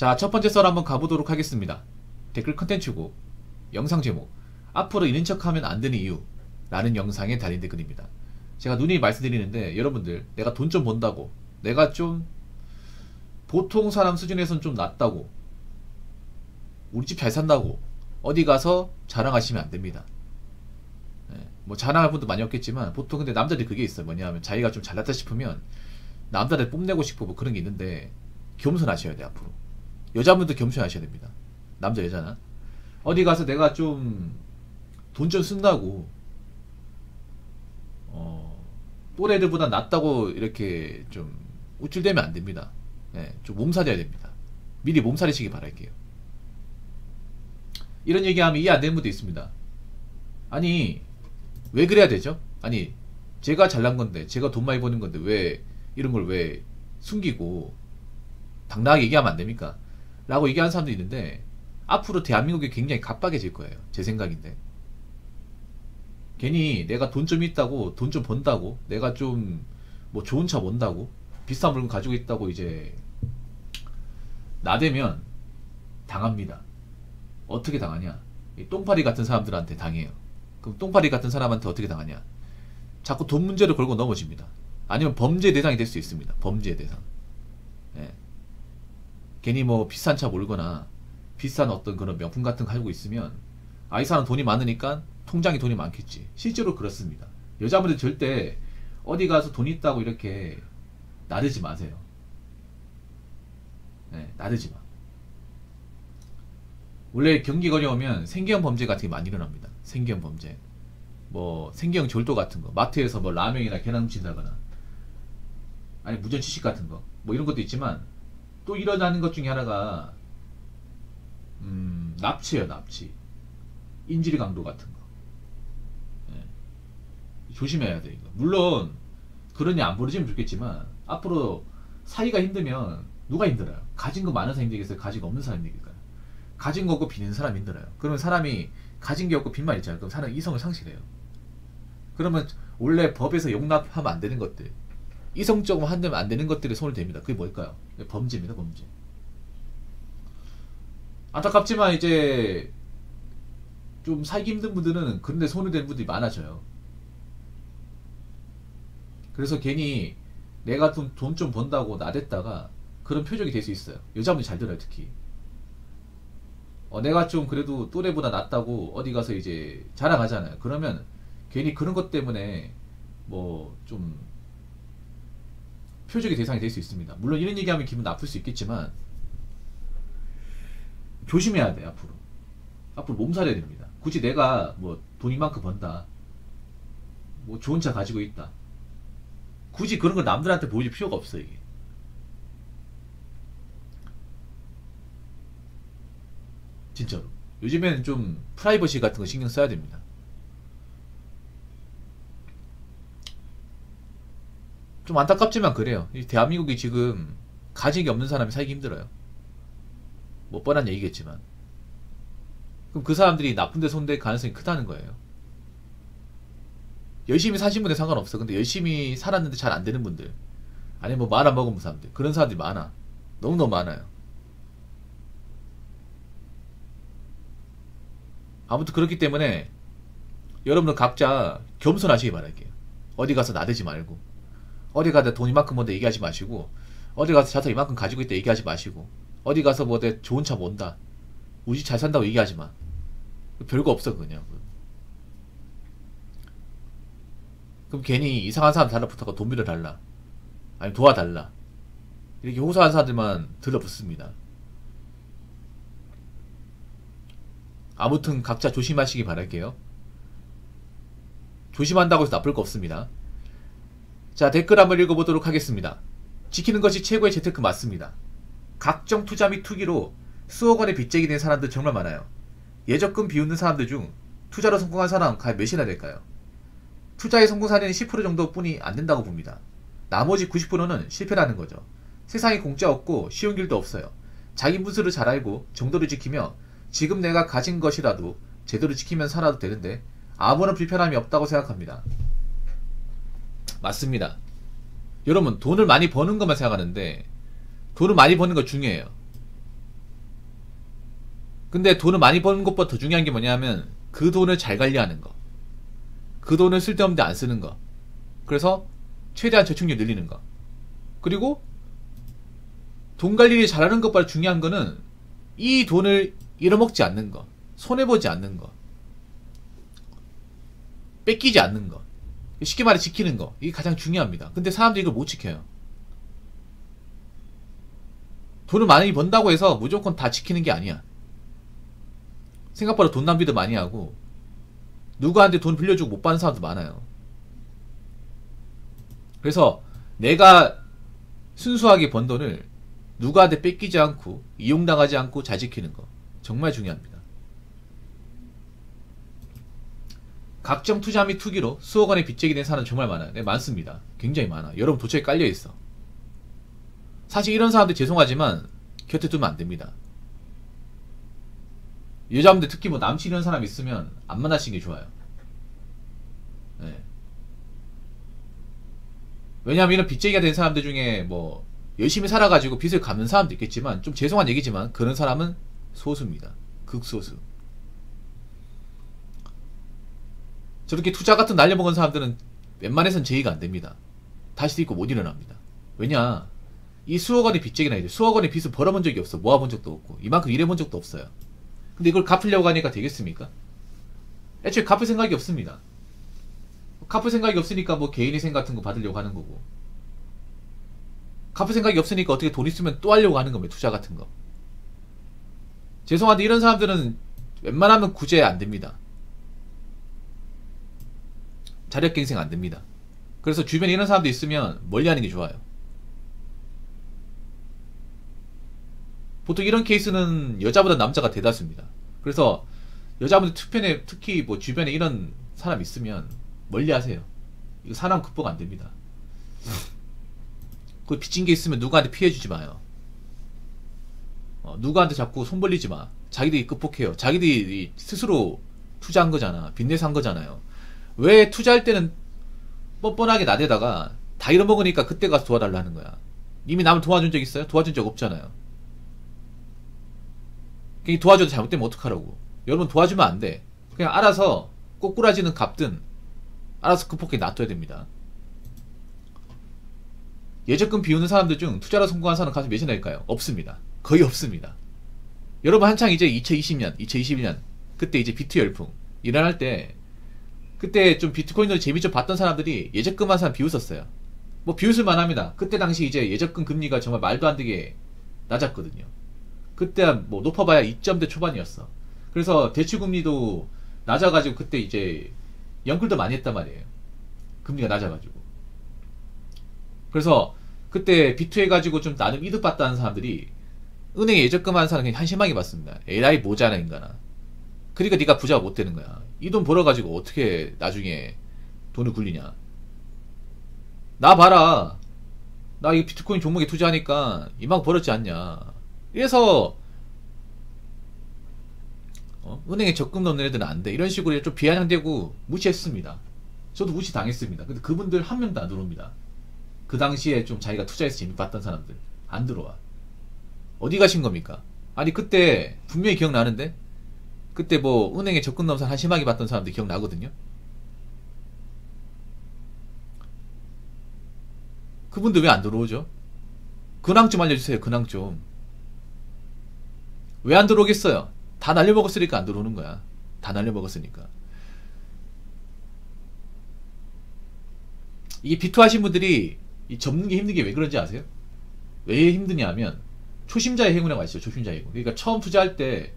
자, 첫 번째 썰 한번 가보도록 하겠습니다. 댓글 컨텐츠고 영상 제목, 앞으로 이런 척하면 안 되는 이유 라는 영상에 달린 댓글입니다. 제가 누누이 말씀드리는데, 여러분들 내가 돈 좀 번다고, 내가 좀 보통 사람 수준에선 좀 낫다고, 우리 집 잘 산다고 어디 가서 자랑하시면 안 됩니다. 뭐 자랑할 분도 많이 없겠지만, 보통 근데 남자들이 그게 있어요. 뭐냐면 자기가 좀 잘났다 싶으면 남자들 뽐내고 싶고 뭐 그런 게 있는데, 겸손하셔야 돼. 앞으로 여자분도 겸손하셔야 됩니다. 남자 여자나 어디 가서 내가 좀 돈 좀 쓴다고 또래들보다 낫다고 이렇게 좀 우쭐대면 안 됩니다. 좀 몸살려야 됩니다. 미리 몸살이시기 바랄게요. 이런 얘기하면 이해 안 되는 분도 있습니다. 아니 왜 그래야 되죠? 아니 제가 잘난 건데, 제가 돈 많이 버는 건데 왜 이런 걸 왜 숨기고 당당하게 얘기하면 안 됩니까? 라고 얘기하는 사람도 있는데, 앞으로 대한민국이 굉장히 갑박해질 거예요. 제 생각인데. 괜히 내가 돈 좀 있다고, 돈 좀 번다고, 내가 좀 뭐 좋은 차 mon다고, 비싼 물건 가지고 있다고 이제 나대면 당합니다. 어떻게 당하냐? 이 똥파리 같은 사람들한테 당해요. 그럼 똥파리 같은 사람한테 어떻게 당하냐? 자꾸 돈 문제를 걸고 넘어집니다. 아니면 범죄 대상이 될 수 있습니다. 범죄 대상. 괜히 뭐 비싼 차 몰거나 비싼 어떤 그런 명품 같은 거 가지고 있으면, 이 사람 돈이 많으니까 통장에 돈이 많겠지. 실제로 그렇습니다. 여자분들 절대 어디 가서 돈 있다고 이렇게 나대지 마세요. 나대지 마. 원래 경기가 어려우면 생계형 범죄 같은 게 많이 일어납니다. 생계형 범죄. 뭐 생계형 절도 같은 거, 마트에서 뭐 라면이나 계란 훔친다거나, 아니 무전취식 같은 거, 뭐 이런 것도 있지만, 또 일어나는 것 중에 하나가 납치예요. 납치, 인질 강도 같은 거. 조심해야 돼. 이거 물론 그러니 안 벌어지면 좋겠지만, 앞으로 사이가 힘들면 누가 힘들어요? 가진 거 많은 사람이 힘들겠어요? 가진 거 없는 사람이 힘들까요? 가진 거 없고 빚는 사람이 힘들어요. 그러면 사람이 가진 게 없고 빚만 있잖아요. 그럼 사람은 이성을 상실해요. 그러면 원래 법에서 용납하면 안 되는 것들, 이성적으로 한다면 안 되는 것들에 손을 댑니다. 그게 뭘까요? 범죄입니다. 범죄. 안타깝지만 이제 좀 살기 힘든 분들은 그런데 손을 대는 분들이 많아져요. 그래서 괜히 내가 돈 좀 번다고 나댔다가 그런 표적이 될 수 있어요. 여자분들 잘 들어요. 특히 내가 좀 그래도 또래보다 낫다고 어디 가서 이제 자랑하잖아요. 그러면 괜히 그런 것 때문에 뭐 좀 표적의 대상이 될 수 있습니다. 물론 이런 얘기하면 기분 나쁠 수 있겠지만, 조심해야 돼. 앞으로 몸살해야 됩니다. 굳이 내가 뭐 돈 이만큼 번다, 뭐 좋은 차 가지고 있다, 굳이 그런 걸 남들한테 보여줄 필요가 없어. 이게 진짜로 요즘에는 좀 프라이버시 같은 거 신경 써야 됩니다. 좀 안타깝지만 그래요. 이 대한민국이 지금 가진 게 없는 사람이 살기 힘들어요. 뭐 뻔한 얘기겠지만, 그럼 그 사람들이 나쁜 데 손댈 가능성이 크다는 거예요. 열심히 사신 분에 상관없어. 근데 열심히 살았는데 잘 안 되는 분들, 아니면 뭐 말 안 먹은 사람들, 그런 사람들이 많아. 너무너무 많아요. 아무튼 그렇기 때문에 여러분들 각자 겸손하시기 바랄게요. 어디 가서 나대지 말고, 어디 가서 돈 이만큼 번다 얘기하지 마시고, 어디 가서 자산 이만큼 가지고 있다 얘기하지 마시고, 어디 가서 뭐 내 좋은 차 mon다, 우리 집 잘 산다고 얘기하지 마. 별거 없어 그냥. 그럼 괜히 이상한 사람 달라붙어서 돈 빌려달라, 아니 도와달라, 이렇게 호소하는 사람들만 들러붙습니다. 아무튼 각자 조심하시기 바랄게요. 조심한다고 해서 나쁠 거 없습니다. 자, 댓글 한번 읽어보도록 하겠습니다. 지키는 것이 최고의 재테크 맞습니다. 각종 투자 및 투기로 수억 원의 빚쟁이 된 사람들 정말 많아요. 예적금 비웃는 사람들 중 투자로 성공한 사람 과연 몇이나 될까요? 투자의 성공 사례는 10% 정도뿐이 안 된다고 봅니다. 나머지 90%는 실패라는 거죠. 세상에 공짜 없고 쉬운 길도 없어요. 자기 분수를 잘 알고 정도를 지키며 지금 내가 가진 것이라도 제대로 지키면 살아도 되는데 아무런 불편함이 없다고 생각합니다. 맞습니다. 여러분, 돈을 많이 버는 것만 생각하는데, 돈을 많이 버는 거 중요해요. 근데 돈을 많이 버는 것보다 더 중요한 게 뭐냐면 그 돈을 잘 관리하는 거. 그 돈을 쓸데없는 데 안 쓰는 거. 그래서 최대한 저축률 늘리는 거. 그리고 돈 관리를 잘하는 것보다 중요한 거는 이 돈을 잃어먹지 않는 거. 손해보지 않는 거. 뺏기지 않는 거. 쉽게 말해 지키는 거. 이게 가장 중요합니다. 근데 사람들이 이걸 못 지켜요. 돈을 많이 번다고 해서 무조건 다 지키는 게 아니야. 생각보다 돈 낭비도 많이 하고 누구한테 돈 빌려주고 못 받는 사람도 많아요. 그래서 내가 순수하게 번 돈을 누구한테 뺏기지 않고 이용당하지 않고 잘 지키는 거 정말 중요합니다. 각종 투자 및 투기로 수억 원의 빚쟁이 된 사람 정말 많아요. 네, 많습니다. 굉장히 많아. 여러분 도처에 깔려있어. 사실 이런 사람들 죄송하지만 곁에 두면 안됩니다. 여자분들 특히 뭐 남친 이런 사람 있으면 안 만나시는 게 좋아요. 네. 왜냐하면 이런 빚쟁이가 된 사람들 중에 뭐 열심히 살아가지고 빚을 갚는 사람도 있겠지만 좀 죄송한 얘기지만 그런 사람은 소수입니다. 극소수. 저렇게 투자 같은 날려먹은 사람들은 웬만해선 제의가 안됩니다. 다시 딛고 못 일어납니다. 왜냐 이 수억 원의 빚쟁이나 이제 수억 원의 빚을 벌어본 적이 없어. 모아본 적도 없고 이만큼 일해본 적도 없어요. 근데 이걸 갚으려고 하니까 되겠습니까? 애초에 갚을 생각이 없습니다. 갚을 생각이 없으니까 뭐 개인회생 같은 거 받으려고 하는 거고 갚을 생각이 없으니까 어떻게 돈 있으면 또 하려고 하는 겁니다. 투자 같은 거. 죄송한데 이런 사람들은 웬만하면 구제 안됩니다. 자력갱생 안됩니다. 그래서 주변에 이런 사람도 있으면 멀리하는 게 좋아요. 보통 이런 케이스는 여자보다 남자가 대다수입니다. 그래서 여자분들 특히 뭐 주변에 이런 사람 있으면 멀리하세요. 이거 사람 극복 안됩니다. 그 빚진 게 있으면 누구한테 피해주지 마요. 누구한테 자꾸 손 벌리지 마. 자기들이 극복해요. 자기들이 스스로 투자한 거잖아. 빚내서 한 거잖아요. 왜 투자할 때는 뻔뻔하게 나대다가 다 잃어먹으니까 그때 가서 도와달라는 거야. 이미 남을 도와준 적 있어요? 도와준 적 없잖아요. 도와줘도 잘못되면 어떡하라고. 여러분 도와주면 안 돼. 그냥 알아서 꼬꾸라지는 갚든 알아서 극복해 놔둬야 됩니다. 예적금 비우는 사람들 중 투자로 성공한 사람 가수 몇이나 될까요? 없습니다. 거의 없습니다. 여러분 한창 이제 2020년, 2021년 그때 이제 비트 열풍 일어날 때 그때 좀 비트코인으로 재미 좀 봤던 사람들이 예적금 한 사람 비웃었어요. 뭐 비웃을만 합니다. 그때 당시 이제 예적금 금리가 정말 말도 안 되게 낮았거든요. 그때 뭐 높아봐야 2점대 초반이었어. 그래서 대출금리도 낮아가지고 그때 이제 연끌도 많이 했단 말이에요. 금리가 낮아가지고. 그래서 그때 비투 해가지고 좀 나름 이득 봤다는 사람들이 은행에 예적금 하는 사람 그냥 한심하게 봤습니다. 에라이 모자라 인간아. 그러니까 네가 부자가 못 되는 거야. 이 돈 벌어가지고 어떻게 나중에 돈을 굴리냐. 나 봐라. 나 이 비트코인 종목에 투자하니까 이만큼 벌었지 않냐. 이래서 은행에 적금 넣는 애들은 안 돼. 이런 식으로 좀 비아냥대고 무시했습니다. 저도 무시 당했습니다. 근데 그분들 한 명도 안 들어옵니다. 그 당시에 좀 자기가 투자해서 재미 봤던 사람들 안 들어와. 어디 가신 겁니까? 아니 그때 분명히 기억나는데 그때 뭐 은행에 적금 넣으면서 한심하게 봤던 사람들 기억나거든요. 그분들 왜 안 들어오죠? 근황 좀 알려주세요. 근황 좀. 왜 안 들어오겠어요? 다 날려먹었으니까 안 들어오는 거야. 다 날려먹었으니까. 이게 비투 하신 분들이 이 접는 게 힘든 게 왜 그런지 아세요? 왜 힘드냐 하면 초심자의 행운이라고 아시죠? 초심자의 행운. 그러니까 처음 투자할 때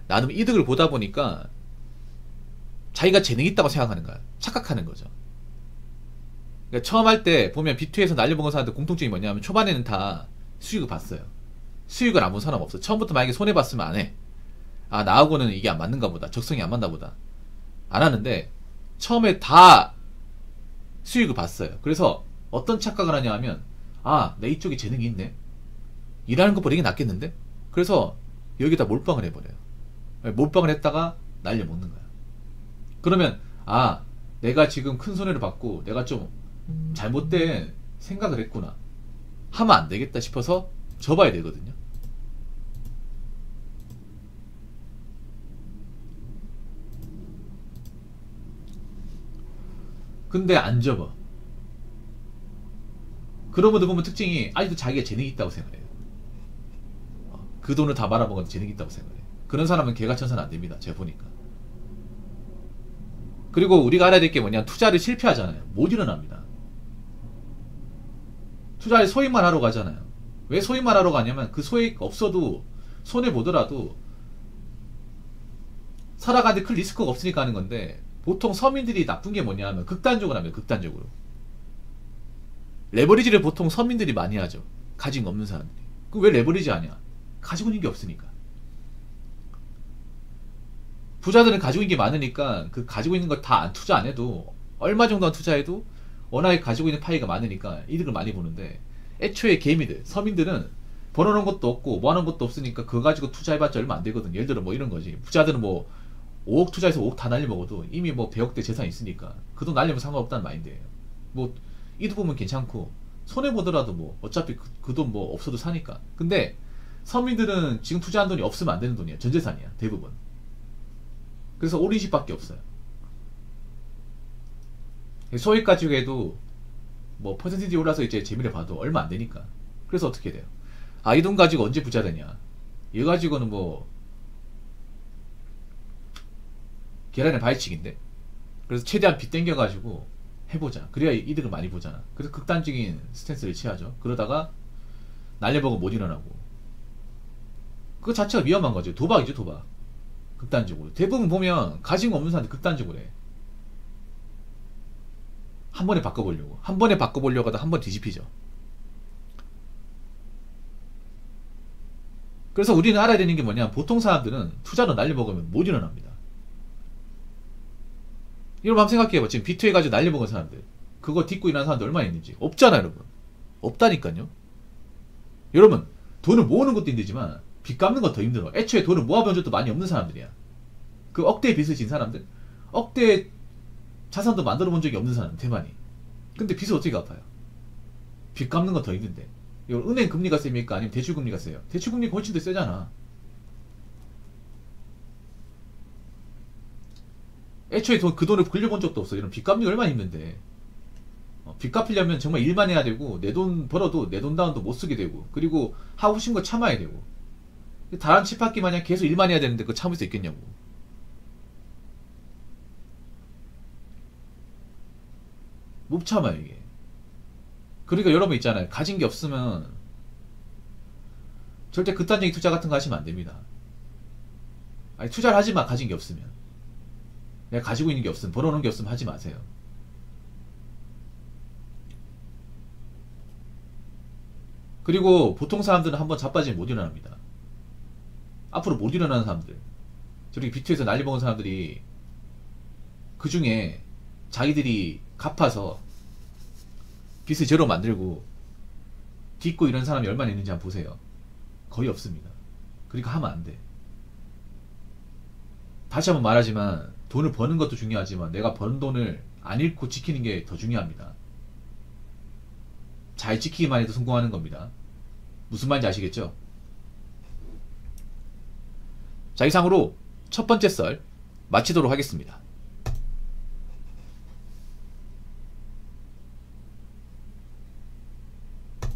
나름 이득을 보다 보니까 자기가 재능이 있다고 생각하는 거야. 착각하는 거죠. 그러니까 처음 할 때 보면 비투에서 날려먹은 사람들 공통점이 뭐냐면 초반에는 다 수익을 봤어요. 수익을 아무 상관없어. 처음부터 만약에 손해봤으면 안 해. 아 나하고는 이게 안 맞는가 보다. 적성이 안 맞나 보다. 안 하는데 처음에 다 수익을 봤어요. 그래서 어떤 착각을 하냐 하면 아 내 이쪽에 재능이 있네. 일하는 거 버리기 낫겠는데? 그래서 여기다 몰빵을 해버려요. 몰빵을 했다가 날려먹는 거야. 그러면 아 내가 지금 큰 손해를 받고 내가 좀 잘못된 생각을 했구나. 하면 안 되겠다 싶어서 접어야 되거든요. 근데 안 접어. 그런 분들 보면 특징이 아직도 자기가 재능이 있다고 생각해요. 그 돈을 다 말아먹어도 재능이 있다고 생각해요. 그런 사람은 개가천선 안 됩니다. 제가 보니까. 그리고 우리가 알아야 될 게 뭐냐, 투자를 실패하잖아요. 못 일어납니다. 투자를 소액만 하러 가잖아요. 왜 소액만 하러 가냐면 그 소액 없어도 손해보더라도 살아가는데 큰 리스크가 없으니까 하는 건데, 보통 서민들이 나쁜 게 뭐냐 하면 극단적으로 합니다. 극단적으로. 레버리지를 보통 서민들이 많이 하죠. 가진 거 없는 사람들이. 그 왜 레버리지 하냐? 가지고 있는 게 없으니까. 부자들은 가지고 있는 게 많으니까 그 가지고 있는 거 다 안 투자 안 해도, 얼마 정도 안 투자해도 워낙에 가지고 있는 파이가 많으니까 이득을 많이 보는데, 애초에 개미들, 서민들은 벌어놓은 것도 없고 뭐하는 것도 없으니까 그거 가지고 투자해봤자 얼마 안 되거든. 예를 들어 뭐 이런 거지. 부자들은 뭐 5억 투자해서 5억 다 날려먹어도 이미 뭐 100억대 재산이 있으니까 그 돈 날리면 상관없다는 마인드예요. 뭐 이득 보면 괜찮고 손해보더라도 뭐 어차피 그 돈 뭐 없어도 사니까. 근데 서민들은 지금 투자한 돈이 없으면 안 되는 돈이야. 전재산이야 대부분. 그래서 오리집밖에 없어요. 소액 가지고 해도 뭐 퍼센티지 올라서 이제 재미를 봐도 얼마 안 되니까. 그래서 어떻게 돼요? 아, 이 돈 가지고 언제 부자 되냐? 이거 가지고는 뭐 계란의 바위치기인데. 그래서 최대한 빚 땡겨가지고 해보자. 그래야 이득을 많이 보잖아. 그래서 극단적인 스탠스를 취하죠. 그러다가 날려먹으면 못 일어나고. 그거 자체가 위험한 거죠. 도박이죠, 도박. 극단적으로. 대부분 보면 가진 거 없는 사람들 극단적으로 해. 한 번에 바꿔보려고. 한 번에 바꿔보려고 하다 한 번 뒤집히죠. 그래서 우리는 알아야 되는 게 뭐냐, 보통 사람들은 투자로 날려먹으면 못 일어납니다. 여러분 한번 생각해봐. 지금 비트에 가지고 날려먹은 사람들, 그거 딛고 일어나는 사람들 얼마나 있는지. 없잖아 여러분. 없다니까요. 여러분 돈을 모으는 것도 힘들지만 빚 갚는 거 더 힘들어. 애초에 돈을 모아본 적도 많이 없는 사람들이야. 그 억대의 빚을 진 사람들, 억대의 자산도 만들어 본 적이 없는 사람 대만이. 근데 빚을 어떻게 갚아요? 빚 갚는 건 더 힘든데. 이거 은행 금리가 셉니까? 아니면 대출 금리가 세요? 대출 금리가 훨씬 더 세잖아. 애초에 그 돈을 굴려본 적도 없어. 이런 빚 갚는 게 얼마나 힘든데. 빚 갚으려면 정말 일만 해야 되고, 내 돈 벌어도 내 돈 다운도 못 쓰게 되고, 그리고 하고 싶은 거 참아야 되고. 다른 칩받기 마냥 계속 일만 해야 되는데 그거 참을 수 있겠냐고. 못 참아요 이게. 그러니까 여러분 있잖아요. 가진 게 없으면 절대 극단적인 투자 같은 거 하시면 안 됩니다. 아니, 투자를 하지 마. 가진 게 없으면. 내가 가지고 있는 게 없으면, 벌어놓은 게 없으면 하지 마세요. 그리고 보통 사람들은 한번 자빠지면 못 일어납니다. 앞으로 못 일어나는 사람들, 저렇게 비트에서 난리 먹은 사람들이 그 중에 자기들이 갚아서 빚을 제로 만들고 딛고 이런 사람이 얼마나 있는지 한번 보세요. 거의 없습니다. 그러니까 하면 안 돼. 다시 한번 말하지만 돈을 버는 것도 중요하지만 내가 번 돈을 안 잃고 지키는 게 더 중요합니다. 잘 지키기만 해도 성공하는 겁니다. 무슨 말인지 아시겠죠? 자, 이상으로 첫 번째 썰 마치도록 하겠습니다.